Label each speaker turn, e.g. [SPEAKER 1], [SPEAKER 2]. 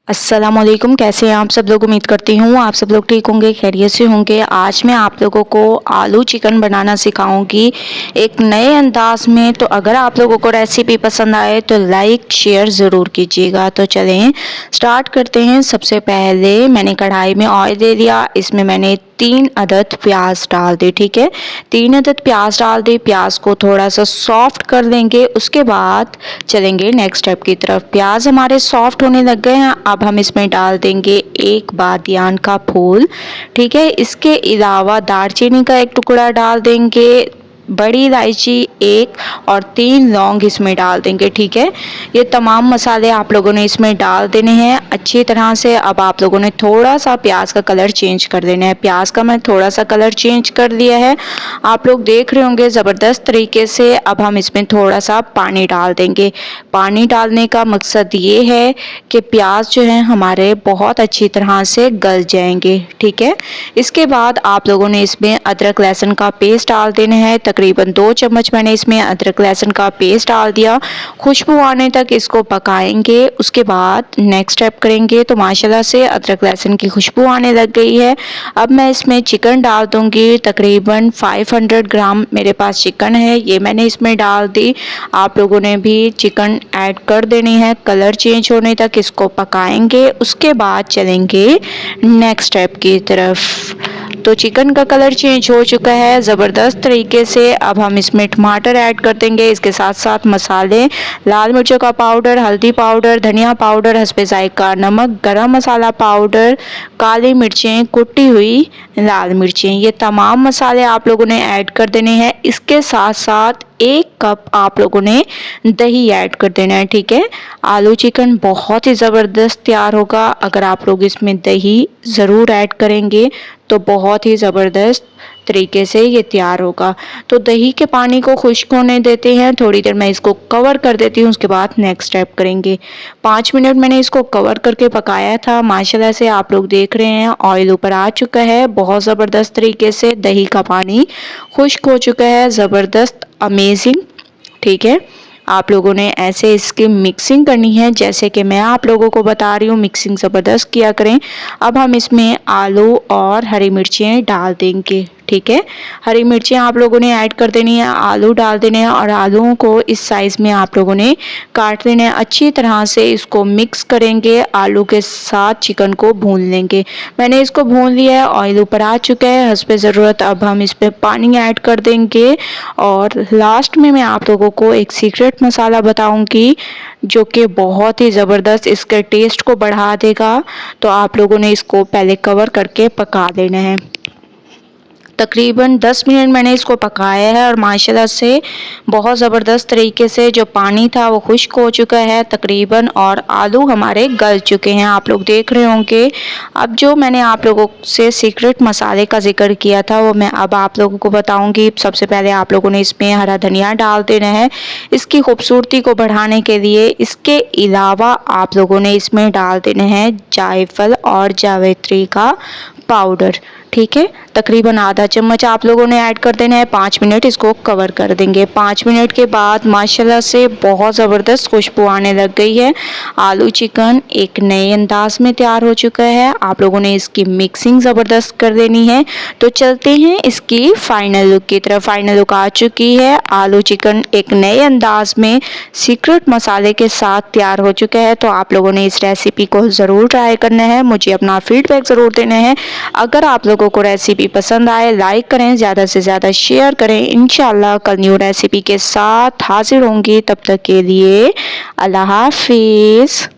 [SPEAKER 1] अस्सलामुअलैकुम। कैसे हैं आप सब लोग? उम्मीद करती हूँ आप सब लोग ठीक होंगे, खैरियत से होंगे। आज मैं आप लोगों को आलू चिकन बनाना सिखाऊंगी एक नए अंदाज में। तो अगर आप लोगों को रेसिपी पसंद आए तो लाइक शेयर ज़रूर कीजिएगा। तो चलें स्टार्ट करते हैं। सबसे पहले मैंने कढ़ाई में ऑयल दे दिया, इसमें मैंने 3 अदद प्याज डाल दी। ठीक है, 3 अदद प्याज डाल दी। प्याज को थोड़ा सा सॉफ्ट कर लेंगे, उसके बाद चलेंगे नेक्स्ट स्टेप की तरफ। प्याज हमारे सॉफ्ट होने लग गए हैं, अब हम इसमें डाल देंगे एक बादियान का फूल। ठीक है, इसके अलावा दालचीनी का एक टुकड़ा डाल देंगे, बड़ी इलायची एक और 3 लौंग इसमें डाल देंगे। ठीक है, ये तमाम मसाले आप लोगों ने इसमें डाल देने हैं अच्छी तरह से। अब आप लोगों ने थोड़ा सा प्याज का कलर चेंज कर देना है। प्याज का मैं थोड़ा सा कलर चेंज कर दिया है, आप लोग देख रहे होंगे ज़बरदस्त तरीके से। अब हम इसमें थोड़ा सा पानी डाल देंगे। पानी डालने का मकसद ये है कि प्याज जो है हमारे बहुत अच्छी तरह से गल जाएंगे। ठीक है, इसके बाद आप लोगों ने इसमें अदरक लहसुन का पेस्ट डाल देना है। तकरीबन 2 चम्मच मैंने इसमें अदरक लहसुन का पेस्ट डाल दिया। खुशबू आने तक इसको पकाएंगे, उसके बाद नेक्स्ट स्टेप करेंगे। तो माशाल्लाह से अदरक लहसुन की खुशबू आने लग गई है। अब मैं इसमें चिकन डाल दूंगी। तकरीबन 500 ग्राम मेरे पास चिकन है, ये मैंने इसमें डाल दी। आप लोगों ने भी चिकन ऐड कर देनी है। कलर चेंज होने तक इसको पकाएंगे, उसके बाद चलेंगे नेक्स्ट स्टेप की तरफ। तो चिकन का कलर चेंज हो चुका है ज़बरदस्त तरीके से। अब हम इसमें टमाटर ऐड कर देंगे, इसके साथ साथ मसाले, लाल मिर्चों का पाउडर, हल्दी पाउडर, धनिया पाउडर, हस्बे जायका नमक, गरम मसाला पाउडर, काली मिर्चें, कुटी हुई लाल मिर्चें, ये तमाम मसाले आप लोगों ने ऐड कर देने हैं। इसके साथ साथ 1 कप आप लोगों ने दही ऐड कर देना है। ठीक है, आलू चिकन बहुत ही ज़बरदस्त तैयार होगा अगर आप लोग इसमें दही ज़रूर ऐड करेंगे, तो बहुत ही ज़बरदस्त तरीके से ये तैयार होगा। तो दही के पानी को खुश्क होने देते हैं, थोड़ी देर मैं इसको कवर कर देती हूँ, उसके बाद नेक्स्ट स्टेप करेंगे। 5 मिनट मैंने इसको कवर करके पकाया था। माशाल्लाह से आप लोग देख रहे हैं ऑयल ऊपर आ चुका है बहुत ज़बरदस्त तरीके से, दही का पानी खुश्क हो चुका है, ज़बरदस्त अमेजिंग। ठीक है, आप लोगों ने ऐसे इसकी मिक्सिंग करनी है जैसे कि मैं आप लोगों को बता रही हूँ, मिक्सिंग ज़बरदस्त किया करें। अब हम इसमें आलू और हरी मिर्चें डाल देंगे। ठीक है, हरी मिर्चें आप लोगों ने ऐड कर देनी है, आलू डाल देने हैं और आलूओं को इस साइज़ में आप लोगों ने काट लेना है। अच्छी तरह से इसको मिक्स करेंगे, आलू के साथ चिकन को भून लेंगे। मैंने इसको भून लिया है, ऑयल ऊपर आ चुका है हस्बे ज़रूरत। अब हम इस पर पानी ऐड कर देंगे और लास्ट में मैं आप लोगों को एक सीक्रेट मसाला बताऊंगी जो कि बहुत ही ज़बरदस्त इसके टेस्ट को बढ़ा देगा। तो आप लोगों ने इसको पहले कवर करके पका देना है। तकरीबन 10 मिनट मैंने इसको पकाया है और माशाल्लाह से बहुत ज़बरदस्त तरीके से जो पानी था वो खुश्क हो चुका है तकरीबन, और आलू हमारे गल चुके हैं, आप लोग देख रहे होंगे। अब जो मैंने आप लोगों से सीक्रेट मसाले का जिक्र किया था वो मैं अब आप लोगों को बताऊंगी। सबसे पहले आप लोगों ने इसमें हरा धनिया डाल देना है इसकी खूबसूरती को बढ़ाने के लिए। इसके अलावा आप लोगों ने इसमें डाल देने हैं जायफल और जावित्री का पाउडर। ठीक है, तकरीबन आधा चम्मच आप लोगों ने ऐड कर देना है। 5 मिनट इसको कवर कर देंगे। 5 मिनट के बाद माशाल्लाह से बहुत ज़बरदस्त खुशबू आने लग गई है। आलू चिकन एक नए अंदाज में तैयार हो चुका है। आप लोगों ने इसकी मिक्सिंग ज़बरदस्त कर देनी है। तो चलते हैं इसकी फाइनल लुक की तरफ। फाइनल लुक आ चुकी है, आलू चिकन एक नए अंदाज में सीक्रेट मसाले के साथ तैयार हो चुका है। तो आप लोगों ने इस रेसिपी को ज़रूर ट्राई करना है, मुझे अपना फीडबैक ज़रूर देना है। अगर आप लोगों को रेसिपी पसंद आए लाइक करें, ज़्यादा से ज़्यादा शेयर करें। इंशाल्लाह कल न्यू रेसिपी के साथ हाजिर होंगी, तब तक के लिए अल्लाह हाफिज़।